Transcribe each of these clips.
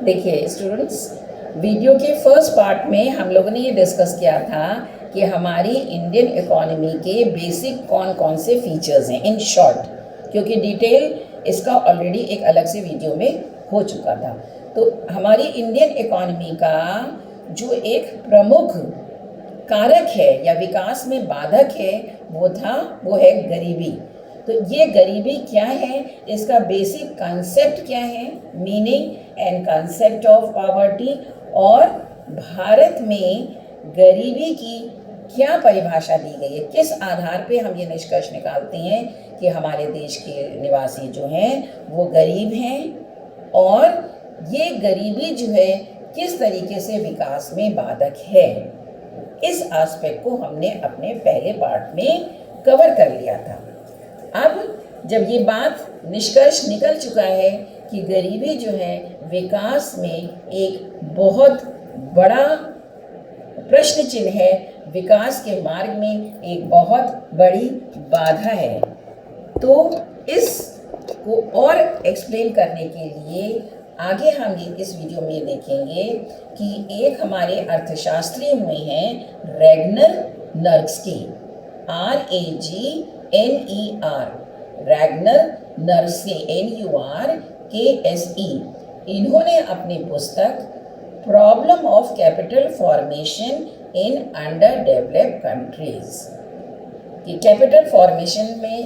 देखिए students, video के first part में हम लोगों ने ये डिस्कस किया था कि हमारी इंडियन इकोनॉमी के बेसिक कौन कौन से फीचर्स हैं इन शॉर्ट, क्योंकि डिटेल इसका ऑलरेडी एक अलग से वीडियो में हो चुका था। तो हमारी इंडियन इकोनॉमी का जो एक प्रमुख कारक है या विकास में बाधक है वो है गरीबी। तो ये गरीबी क्या है, इसका बेसिक कंसेप्ट क्या है, meaning and concept of poverty, और भारत में गरीबी की क्या परिभाषा दी गई है, किस आधार पे हम ये निष्कर्ष निकालते हैं कि हमारे देश के निवासी जो हैं वो गरीब हैं, और ये गरीबी जो है किस तरीके से विकास में बाधक है। इस एस्पेक्ट को हमने अपने पहले पार्ट में कवर कर लिया था। अब जब ये बात निष्कर्ष निकल चुका है कि गरीबी जो है विकास में एक बहुत बड़ा प्रश्न चिन्ह है, विकास के मार्ग में एक बहुत बड़ी बाधा है, तो इसको और एक्सप्लेन करने के लिए आगे हम इस वीडियो में देखेंगे कि एक हमारे अर्थशास्त्री हुए हैं रैगनर नर्स्की, RAGNER, रैगनर नर्स्की, NURKSE। इन्होंने अपनी पुस्तक problem of capital formation in under developed countries, कि कैपिटल फॉर्मेशन में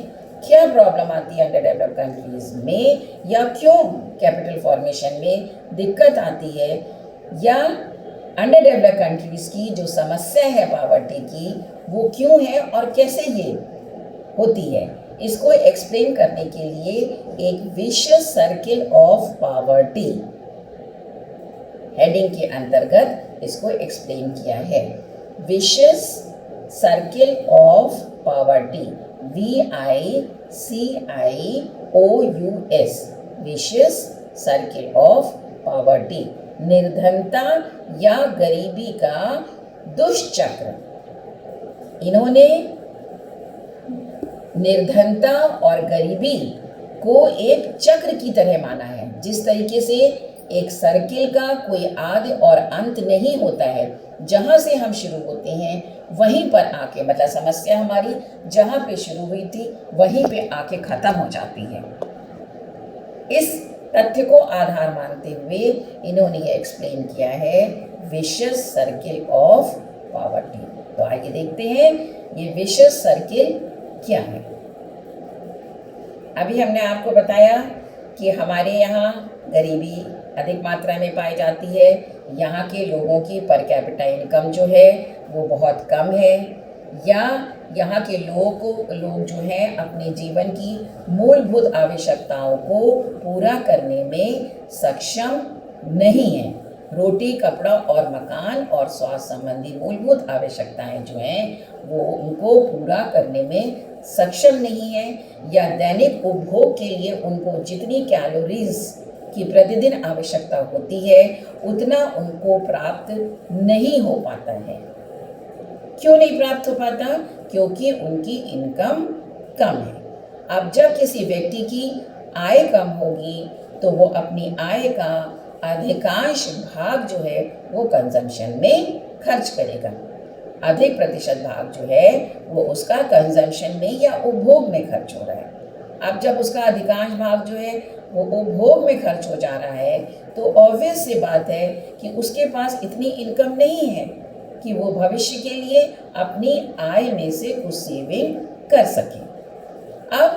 क्या प्रॉब्लम आती है अंडर डेवलप्ड कंट्रीज में, या क्यों कैपिटल फॉर्मेशन में दिक्कत आती है, या अंडर डेवलप्ड कंट्रीज की जो समस्या है पॉवर्टी की वो क्यों है और कैसे ये होती है, इसको एक्सप्लेन करने के लिए एक vicious circle of poverty heading के अंतर्गत इसको एक्सप्लेन किया है। Vicious circle of poverty, VICIOUS, vicious circle of poverty, निर्धनता या गरीबी का दुष्चक्र। इन्होंने निर्धनता और गरीबी को एक चक्र की तरह माना है। जिस तरीके से एक सर्किल का कोई आदि और अंत नहीं होता है, जहाँ से हम शुरू होते हैं वहीं पर आके, मतलब समस्या हमारी जहाँ पे शुरू हुई थी वहीं पे आके ख़त्म हो जाती है। इस तथ्य को आधार मानते हुए इन्होंने ये एक्सप्लेन किया है विशियस सर्किल ऑफ पॉवर्टी। तो आइए देखते हैं ये विशियस सर्किल क्या है। अभी हमने आपको बताया कि हमारे यहाँ गरीबी अधिक मात्रा में पाई जाती है, यहाँ के लोगों की पर कैपिटा इनकम जो है वो बहुत कम है, या यहाँ के लोग जो हैं अपने जीवन की मूलभूत आवश्यकताओं को पूरा करने में सक्षम नहीं हैं। रोटी, कपड़ा और मकान और स्वास्थ्य संबंधी मूलभूत आवश्यकताएं जो हैं वो उनको पूरा करने में सक्षम नहीं है, या दैनिक उपभोग के लिए उनको जितनी कैलोरीज की प्रतिदिन आवश्यकता होती है उतना उनको प्राप्त नहीं हो पाता है। क्यों नहीं प्राप्त हो पाता? क्योंकि उनकी इनकम कम है। अब जब किसी व्यक्ति की आय कम होगी तो वो अपनी आय का अधिकांश भाग जो है वो कंजम्पशन में खर्च करेगा। अधिक प्रतिशत भाग जो है वो उसका कंजम्पशन में या उपभोग में खर्च हो रहा है। अब जब उसका अधिकांश भाग जो है वो उपभोग में खर्च हो जा रहा है तो ऑब्वियस सी बात है कि उसके पास इतनी इनकम नहीं है कि वो भविष्य के लिए अपनी आय में से कुछ सेविंग कर सके। अब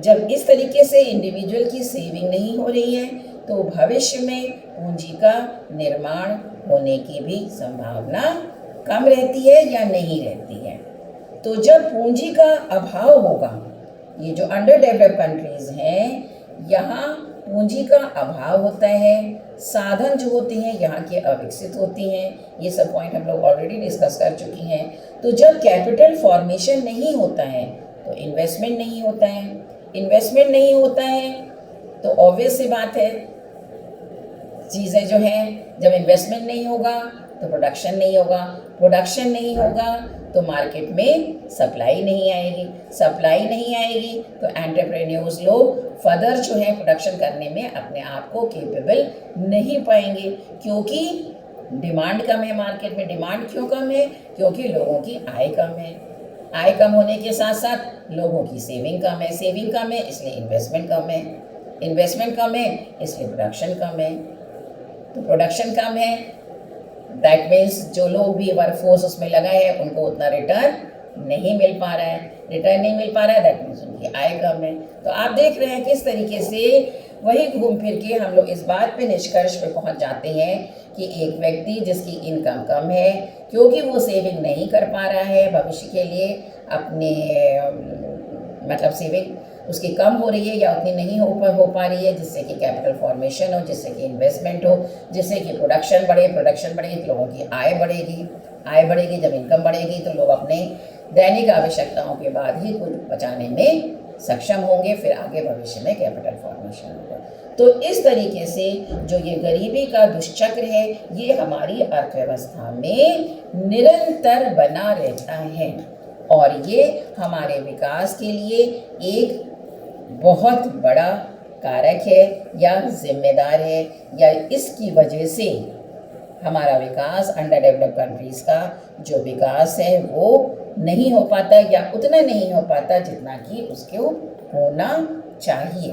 जब इस तरीके से इंडिविजुअल की सेविंग नहीं हो रही है तो भविष्य में पूंजी का निर्माण होने की भी संभावना कम रहती है या नहीं रहती है। तो जब पूंजी का अभाव होगा, ये जो अंडर डेवलप्ड कंट्रीज हैं यहाँ पूंजी का अभाव होता है, साधन जो होते हैं यहाँ के अविकसित होती हैं, ये सब पॉइंट हम लोग ऑलरेडी डिस्कस कर चुकी हैं। तो जब कैपिटल फॉर्मेशन नहीं होता है तो इन्वेस्टमेंट नहीं होता है, इन्वेस्टमेंट नहीं होता है तो ऑब्वियस सी बात है चीज़ें जो हैं, जब इन्वेस्टमेंट नहीं होगा तो प्रोडक्शन नहीं होगा, प्रोडक्शन नहीं होगा तो मार्केट में सप्लाई नहीं आएगी, सप्लाई नहीं आएगी तो एंटरप्रेन्योर्स लोग फर्दर जो है प्रोडक्शन करने में अपने आप को केपेबल नहीं पाएंगे, क्योंकि डिमांड कम है मार्केट में। डिमांड क्यों कम है? क्योंकि लोगों की आय कम है। आय कम होने के साथ साथ लोगों की सेविंग कम है, सेविंग कम है इसलिए इन्वेस्टमेंट कम है, इन्वेस्टमेंट कम है इसलिए प्रोडक्शन कम है। तो प्रोडक्शन कम है, दैट मीन्स जो लोग भी वर्कफोर्स उसमें लगा है उनको उतना रिटर्न नहीं मिल पा रहा है, रिटर्न नहीं मिल पा रहा है, दैट मीन्स उनकी आय कम है। तो आप देख रहे हैं किस तरीके से वही घूम फिर के हम लोग इस बात पे निष्कर्ष पे पहुंच जाते हैं कि एक व्यक्ति जिसकी इनकम कम है, क्योंकि वो सेविंग नहीं कर पा रहा है भविष्य के लिए अपने मतलब सेविंग उसकी कम हो रही है या उतनी नहीं हो पा रही है, जिससे कि कैपिटल फॉर्मेशन हो, जिससे कि इन्वेस्टमेंट हो, जिससे कि प्रोडक्शन बढ़ेगी तो लोगों की आय बढ़ेगी। जब इनकम बढ़ेगी तो लोग अपने दैनिक आवश्यकताओं के बाद ही कुछ बचाने में सक्षम होंगे, फिर आगे भविष्य में कैपिटल फॉर्मेशन होगा। तो इस तरीके से जो ये गरीबी का दुष्चक्र है ये हमारी अर्थव्यवस्था में निरंतर बना रहता है और ये हमारे विकास के लिए एक बहुत बड़ा कारक है या जिम्मेदार है, या इसकी वजह से हमारा विकास अंडर डेवलप्ड कंट्रीज़ का जो विकास है वो नहीं हो पाता या उतना नहीं हो पाता जितना कि उसको होना चाहिए।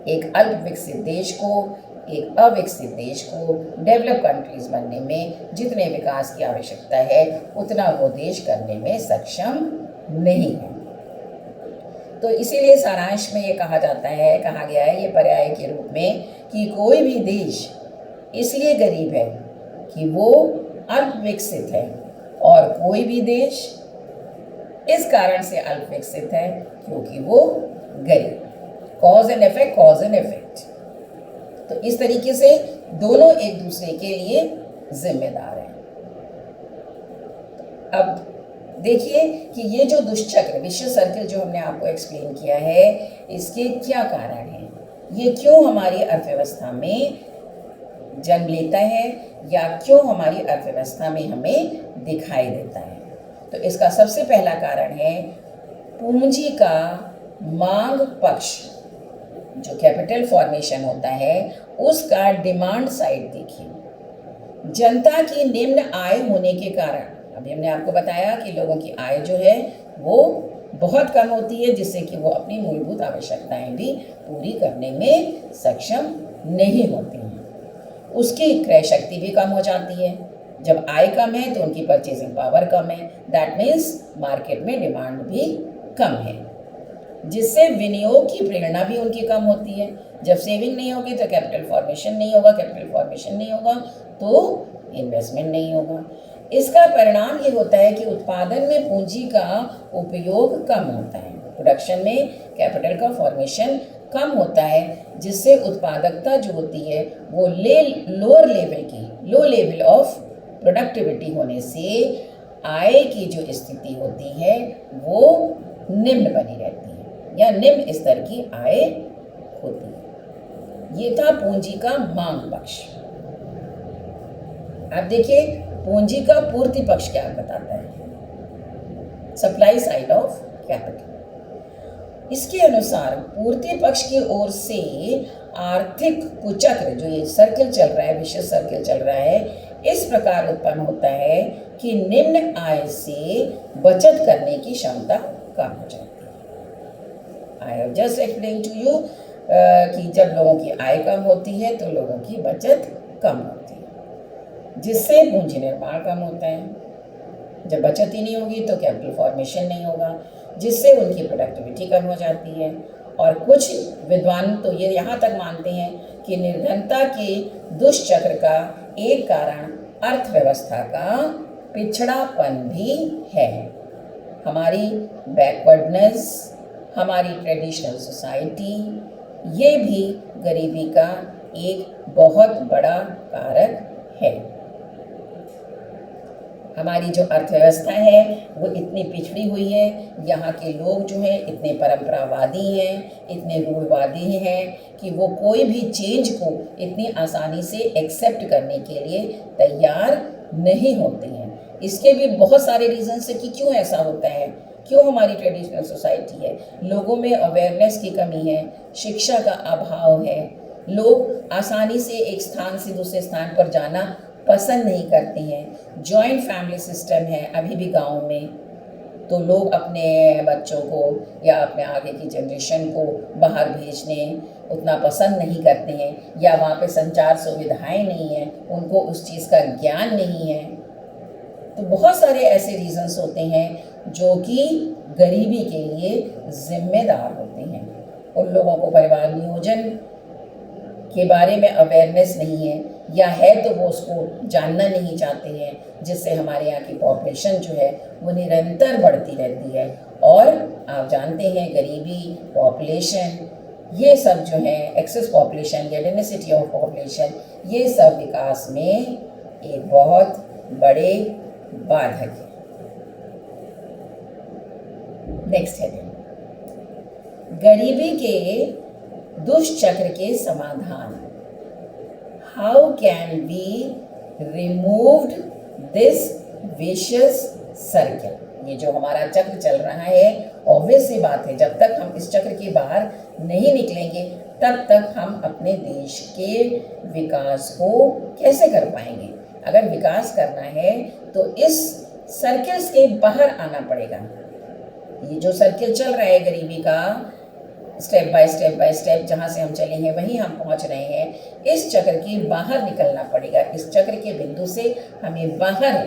एक अल्प विकसित देश को, एक अविकसित देश को डेवलप कंट्रीज़ बनने में जितने विकास की आवश्यकता है उतना वो देश करने में सक्षम नहीं है। तो इसीलिए सारांश में ये कहा गया है ये पर्याय के रूप में कि कोई भी देश इसलिए गरीब है कि वो अल्प विकसित है और कोई भी देश इस कारण से अल्प विकसित है क्योंकि वो गरीब। Cause and effect. तो इस तरीके से दोनों एक दूसरे के लिए जिम्मेदार हैं। अब देखिए कि ये जो दुष्चक्र विश्व सर्कल जो हमने आपको एक्सप्लेन किया है इसके क्या कारण हैं, ये क्यों हमारी अर्थव्यवस्था में जन्म लेता है या क्यों हमारी अर्थव्यवस्था में हमें दिखाई देता है। तो इसका सबसे पहला कारण है पूंजी का मांग पक्ष। जो कैपिटल फॉर्मेशन होता है उसका डिमांड साइड देखिए। जनता की निम्न आय होने के कारण, अभी हमने आपको बताया कि लोगों की आय जो है वो बहुत कम होती है जिससे कि वो अपनी मूलभूत आवश्यकताएं भी पूरी करने में सक्षम नहीं होती हैं। उसकी क्रय शक्ति भी कम हो जाती है। जब आय कम है तो उनकी परचेजिंग पावर कम है, दैट मीन्स मार्केट में डिमांड भी कम है, जिससे विनियोग की प्रेरणा भी उनकी कम होती है। जब सेविंग नहीं होगी तो कैपिटल फॉर्मेशन नहीं होगा तो इन्वेस्टमेंट नहीं होगा। इसका परिणाम ये होता है कि उत्पादन में पूंजी का उपयोग कम होता है, प्रोडक्शन में कैपिटल का फॉर्मेशन कम होता है, जिससे उत्पादकता जो होती है वो लो लेवल ऑफ प्रोडक्टिविटी होने से आय की जो स्थिति होती है वो निम्न बनी रहती है या निम्न स्तर की आय होती है। ये था पूंजी का मांग पक्ष। अब देखिए पूंजी का पूर्ति पक्ष क्या बताता है, सप्लाई साइड ऑफ कैपिटल। इसके अनुसार पूर्ति पक्ष की ओर से आर्थिक कुचक्र जो ये सर्कल चल रहा है, विशेष सर्कल चल रहा है, इस प्रकार उत्पन्न होता है कि निम्न आय से बचत करने की क्षमता कम हो जाती है। I have just explain to you कि जब लोगों की आय कम होती है तो लोगों की बचत कम होती है, जिससे पूंजी निर्माण कम होता है। जब बचत ही नहीं होगी तो कैपिटल फॉर्मेशन नहीं होगा, जिससे उनकी प्रोडक्टिविटी कम हो जाती है। और कुछ विद्वान तो ये यहाँ तक मानते हैं कि निर्धनता के दुष्चक्र का एक कारण अर्थव्यवस्था का पिछड़ापन भी है। हमारी बैकवर्डनेस, हमारी ट्रेडिशनल सोसाइटी, ये भी गरीबी का एक बहुत बड़ा कारक है। हमारी जो अर्थव्यवस्था है वो इतनी पिछड़ी हुई है, यहाँ के लोग जो हैं इतने परंपरावादी हैं, इतने रूढ़वादी हैं कि वो कोई भी चेंज को इतनी आसानी से एक्सेप्ट करने के लिए तैयार नहीं होते हैं। इसके भी बहुत सारे रीजंस है कि क्यों ऐसा होता है, क्यों हमारी ट्रेडिशनल सोसाइटी है। लोगों में अवेयरनेस की कमी है, शिक्षा का अभाव है, लोग आसानी से एक स्थान से दूसरे स्थान पर जाना पसंद नहीं करते हैं। जॉइंट फैमिली सिस्टम है अभी भी गाँव में, तो लोग अपने बच्चों को या अपने आगे की जनरेशन को बाहर भेजने उतना पसंद नहीं करते हैं, या वहाँ पे संचार सुविधाएं नहीं हैं, उनको उस चीज़ का ज्ञान नहीं है। तो बहुत सारे ऐसे रीजंस होते हैं जो कि गरीबी के लिए जिम्मेदार होते हैं। उन लोगों को परिवार नियोजन के बारे में अवेयरनेस नहीं है, या है तो वो उसको जानना नहीं चाहते हैं, जिससे हमारे यहाँ की पॉपुलेशन जो है वो निरंतर बढ़ती रहती है। और आप जानते हैं गरीबी, पॉपुलेशन, ये सब जो है एक्सेस पॉपुलेशन या डेंसिटी ऑफ पॉपुलेशन, ये सब विकास में एक बहुत बड़े बाधक है। नेक्स्ट है गरीबी के दुष्चक्र के समाधान। How can we removed this vicious circle. ये जो हमारा चक्र चल रहा है, ऑब्वियस सी बात है, जब तक हम इस चक्र के बाहर नहीं निकलेंगे तब तक हम अपने देश के विकास को कैसे कर पाएंगे। अगर विकास करना है तो इस सर्कल से बाहर आना पड़ेगा। ये जो सर्कल चल रहा है गरीबी का, स्टेप बाय स्टेप जहाँ से हम चले हैं वहीं हम पहुँच रहे हैं। इस चक्र के बाहर निकलना पड़ेगा। इस चक्र के बिंदु से हमें बाहर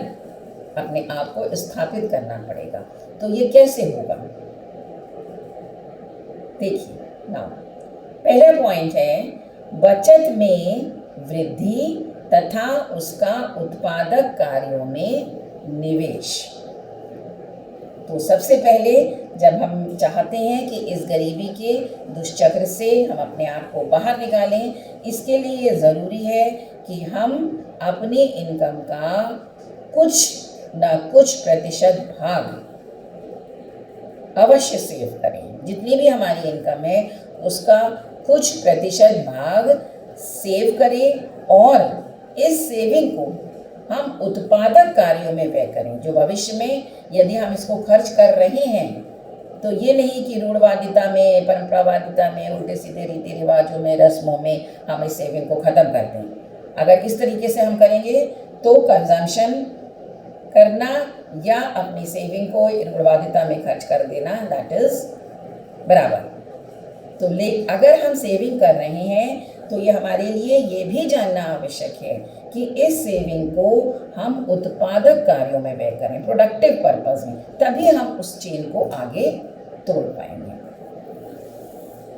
अपने आप को स्थापित करना पड़ेगा। तो ये कैसे होगा, देखिए नाउ पहला पॉइंट है बचत में वृद्धि तथा उसका उत्पादक कार्यों में निवेश। तो सबसे पहले जब हम चाहते हैं कि इस गरीबी के दुष्चक्र से हम अपने आप को बाहर निकालें, इसके लिए ये ज़रूरी है कि हम अपनी इनकम का कुछ ना कुछ प्रतिशत भाग अवश्य सेव करें। जितनी भी हमारी इनकम है उसका कुछ प्रतिशत भाग सेव करें और इस सेविंग को हम उत्पादक कार्यों में व्यय करें, जो भविष्य में यदि हम इसको खर्च कर रहे हैं तो ये नहीं कि रूढ़वादिता में, परंपरावादिता में, उल्टे सीधे रीति रिवाजों में, रस्मों में हम इस सेविंग को ख़त्म कर दें। अगर इस तरीके से हम करेंगे तो कंजम्पशन करना या अपनी सेविंग को रूढ़वादिता में खर्च कर देना, दैट इज़ बराबर। तो अगर हम सेविंग कर रहे हैं तो ये हमारे लिए ये भी जानना आवश्यक है कि इस सेविंग को हम उत्पादक कार्यों में व्यय करें, प्रोडक्टिव पर्पस में, तभी हम उस चेन को आगे तोड़ पाएंगे।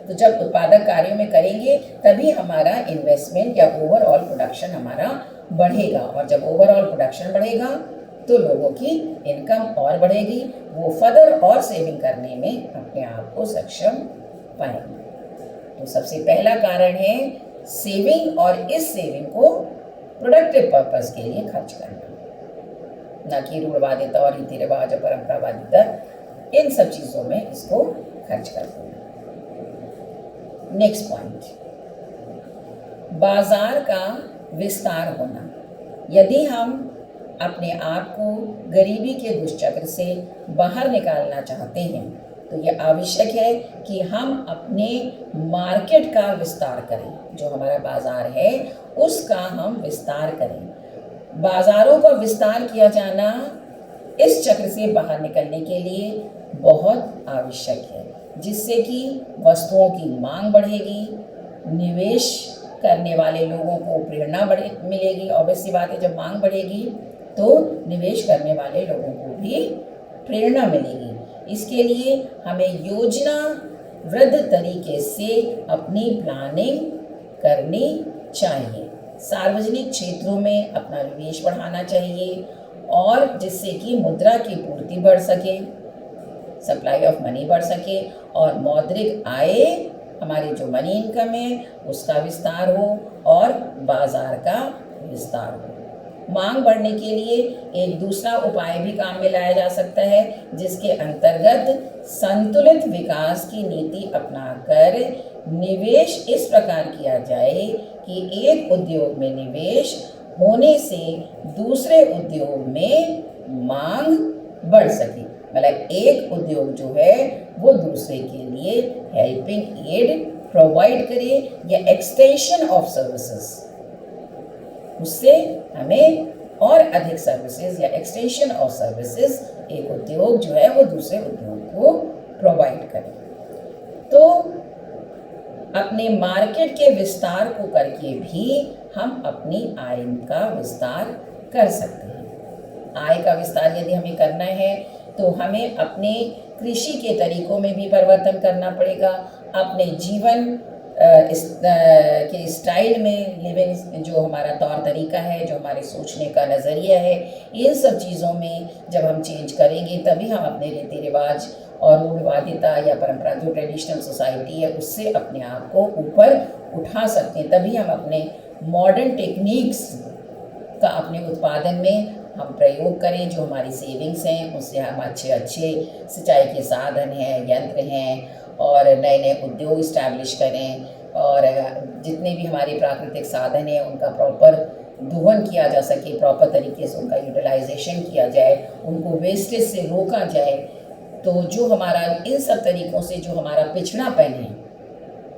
तो जब उत्पादक कार्यों में करेंगे तभी हमारा इन्वेस्टमेंट या ओवरऑल प्रोडक्शन हमारा बढ़ेगा, और जब ओवरऑल प्रोडक्शन बढ़ेगा तो लोगों की इनकम और बढ़ेगी, वो फर्दर और सेविंग करने में अपने आप को सक्षम पाएंगे। तो सबसे पहला कारण है सेविंग, और इस सेविंग को प्रोडक्टिव पर्पस के लिए खर्च करना, ना कि रूढ़वादिता और रीति रिवाज और परंपरावादिता, इन सब चीज़ों में इसको खर्च कर देना। नेक्स्ट पॉइंट, बाजार का विस्तार होना। यदि हम अपने आप को गरीबी के दुष्चक्र से बाहर निकालना चाहते हैं तो ये आवश्यक है कि हम अपने मार्केट का विस्तार करें। जो हमारा बाज़ार है उसका हम विस्तार करें। बाज़ारों का विस्तार किया जाना इस चक्र से बाहर निकलने के लिए बहुत आवश्यक है, जिससे कि वस्तुओं की मांग बढ़ेगी, निवेश करने वाले लोगों को प्रेरणा मिलेगी। ऑब्वियस सी बात है, जब मांग बढ़ेगी तो निवेश करने वाले लोगों को भी प्रेरणा मिलेगी। इसके लिए हमें योजनाबद्ध तरीके से अपनी प्लानिंग करनी चाहिए। सार्वजनिक क्षेत्रों में अपना निवेश बढ़ाना चाहिए, और जिससे कि मुद्रा की पूर्ति बढ़ सके, सप्लाई ऑफ मनी बढ़ सके, और मौद्रिक आय, हमारी जो मनी इनकम है उसका विस्तार हो और बाजार का विस्तार हो। मांग बढ़ने के लिए एक दूसरा उपाय भी काम में लाया जा सकता है, जिसके अंतर्गत संतुलित विकास की नीति अपनाकर निवेश इस प्रकार किया जाए कि एक उद्योग में निवेश होने से दूसरे उद्योग में मांग बढ़ सके। मतलब एक उद्योग जो है वो दूसरे के लिए हेल्पिंग एड प्रोवाइड करे या एक्सटेंशन ऑफ सर्विसेज, उससे हमें और अधिक सर्विसेज या एक्सटेंशन ऑफ सर्विसेज एक उद्योग जो है वो दूसरे उद्योग को प्रोवाइड करे। तो अपने मार्केट के विस्तार को करके भी हम अपनी आय का विस्तार कर सकते हैं। आय का विस्तार यदि हमें करना है तो हमें अपने कृषि के तरीकों में भी परिवर्तन करना पड़ेगा, अपने जीवन के स्टाइल में, लिविंग जो हमारा तौर तरीका है, जो हमारे सोचने का नज़रिया है, इन सब चीज़ों में जब हम चेंज करेंगे तभी हम अपने रीति रिवाज और रूढ़वादिता या परंपरा जो ट्रेडिशनल सोसाइटी है उससे अपने आप को ऊपर उठा सकते हैं। तभी हम अपने मॉडर्न टेक्निक्स का अपने उत्पादन में हम प्रयोग करें, जो हमारी सेविंग्स हैं उससे हम अच्छे सिंचाई के साधन हैं, यंत्र हैं और नए नए उद्योग इस्टेब्लिश करें, और जितने भी हमारे प्राकृतिक साधन हैं उनका प्रॉपर दोहन किया जा सके, प्रॉपर तरीके से उनका यूटिलाइजेशन किया जाए, उनको वेस्टेज से रोका जाए। तो जो हमारा इन सब तरीक़ों से जो हमारा पिछड़ापन है,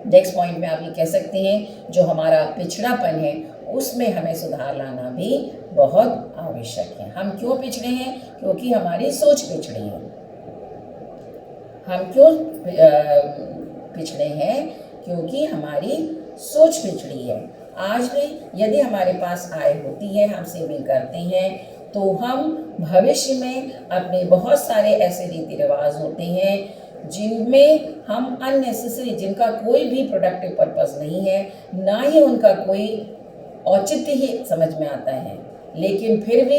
नेक्स्ट पॉइंट में आप ये कह सकते हैं जो हमारा पिछड़ापन है उसमें हमें सुधार लाना भी बहुत आवश्यक है। हम क्यों पिछड़े हैं? क्योंकि हमारी सोच पिछड़ी है। हम क्यों पिछड़े हैं? क्योंकि हमारी सोच पिछड़ी है। आज भी यदि हमारे पास आय होती है, हम सेविंग करते हैं, तो हम भविष्य में अपने बहुत सारे ऐसे रीति रिवाज होते हैं जिनमें हम अननेसेसरी, जिनका कोई भी प्रोडक्टिव पर्पस नहीं है, ना ही उनका कोई औचित्य ही समझ में आता है, लेकिन फिर भी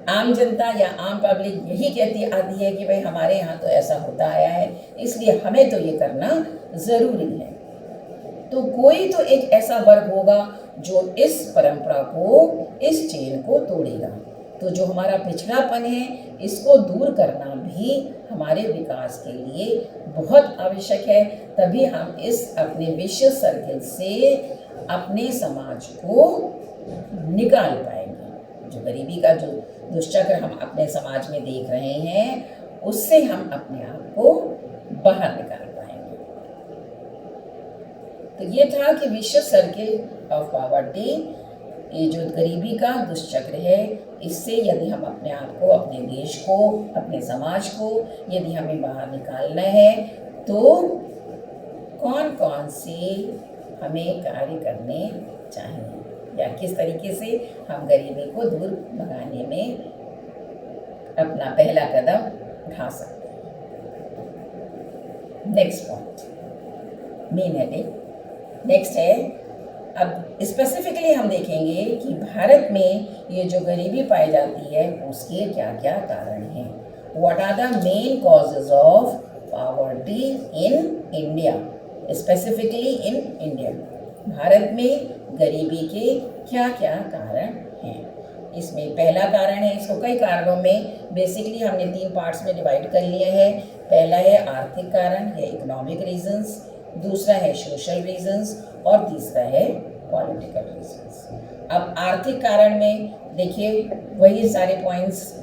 आम जनता या आम पब्लिक यही कहती आती है कि भाई हमारे यहाँ तो ऐसा होता आया है, इसलिए हमें तो ये करना ज़रूरी है। तो कोई तो एक ऐसा वर्ग होगा जो इस परंपरा को, इस चेन को तोड़ेगा। तो जो हमारा पिछड़ापन है इसको दूर करना भी हमारे विकास के लिए बहुत आवश्यक है। तभी हम इस अपने विश्व सर्किल से अपने समाज को निकाल पाएंगे। जो गरीबी का जो दुष्चक्र हम अपने समाज में देख रहे हैं उससे हम अपने आप को बाहर निकाल पाएंगे। तो ये था कि विश्व सर्किल ऑफ पॉवर्टी, ये जो गरीबी का दुष्चक्र है, इससे यदि हम अपने आप को, अपने देश को, अपने समाज को यदि हमें बाहर निकालना है तो कौन कौन से हमें कार्य करने चाहिए या किस तरीके से हम गरीबी को दूर भगाने में अपना पहला कदम उठा सकते हैं। Next point, main heading next है। अब स्पेसिफिकली हम देखेंगे कि भारत में ये जो गरीबी पाई जाती है उसके क्या क्या कारण हैं। What are the main causes of poverty in India, specifically in India. भारत में गरीबी के क्या क्या कारण हैं। इसमें पहला कारण है, इसको कई कारणों में बेसिकली हमने 3 पार्ट्स में डिवाइड कर लिया है। पहला है आर्थिक कारण या इकोनॉमिक रीजंस, दूसरा है सोशल रीजंस और तीसरा है पॉलिटिकल रीजंस। अब आर्थिक कारण में देखिए वही सारे पॉइंट्स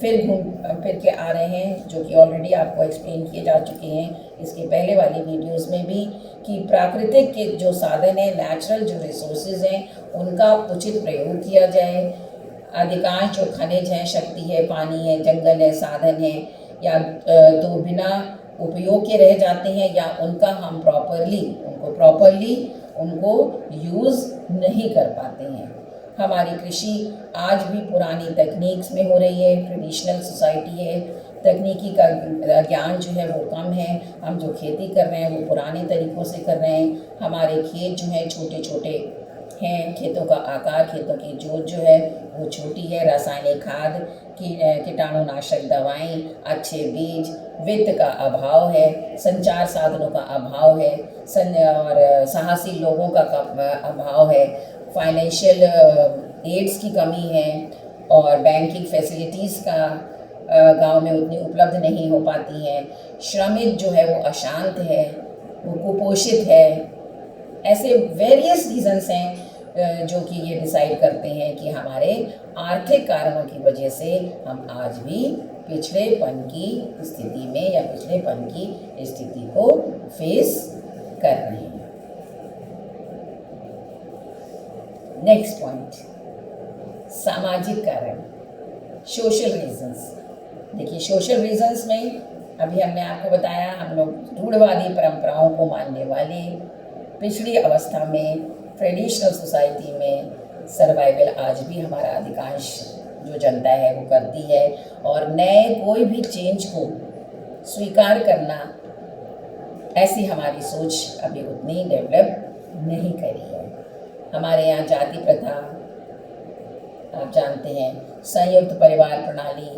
फिर घूम फिर के आ रहे हैं जो कि ऑलरेडी आपको एक्सप्लेन किए जा चुके हैं इसके पहले वाली वीडियोस में भी, कि प्राकृतिक के जो साधन हैं, नेचुरल जो रिसोर्सेज हैं, उनका उचित प्रयोग किया जाए। अधिकांश जो खनिज हैं, शक्ति है, पानी है, जंगल है, साधन है, या तो बिना उपयोग के रह जाते हैं या उनका हम प्रॉपरली उनको यूज़ नहीं कर पाते हैं। हमारी कृषि आज भी पुरानी तकनीक्स में हो रही है, ट्रेडिशनल सोसाइटी है, तकनीकी का ज्ञान जो है वो कम है। हम जो खेती कर रहे हैं वो पुराने तरीक़ों से कर रहे हैं। हमारे खेत जो हैं छोटे छोटे हैं, खेतों का आकार, खेतों की जोत जो है वो छोटी है। रासायनिक खाद, कीटाणुनाशक दवाएं, अच्छे बीज, वित्त का अभाव है, संचार साधनों का अभाव है, और साहसी लोगों का अभाव है, फाइनेंशियल एड्स की कमी है, और बैंकिंग फैसिलिटीज़ का गांव में उतनी उपलब्ध नहीं हो पाती हैं। श्रमिक जो है वो अशांत है, वो कुपोषित है। ऐसे वेरियस रीजंस हैं जो कि ये डिसाइड करते हैं कि हमारे आर्थिक कारणों की वजह से हम आज भी पिछड़ेपन की स्थिति में या पिछड़ेपन की स्थिति को फेस कर रहे हैं। नेक्स्ट पॉइंट, सामाजिक कारण, सोशल रीजंस। देखिए सोशल रीजंस में अभी हमने आपको बताया, हम लोग रूढ़वादी परंपराओं को मानने वाले, पिछड़ी अवस्था में ट्रेडिशनल सोसाइटी में सर्वाइवल आज भी हमारा अधिकांश जो जनता है वो करती है, और नए कोई भी चेंज को स्वीकार करना, ऐसी हमारी सोच अभी उतनी डेवलप नहीं करी है। हमारे यहाँ जाति प्रथा, आप जानते हैं, संयुक्त परिवार प्रणाली,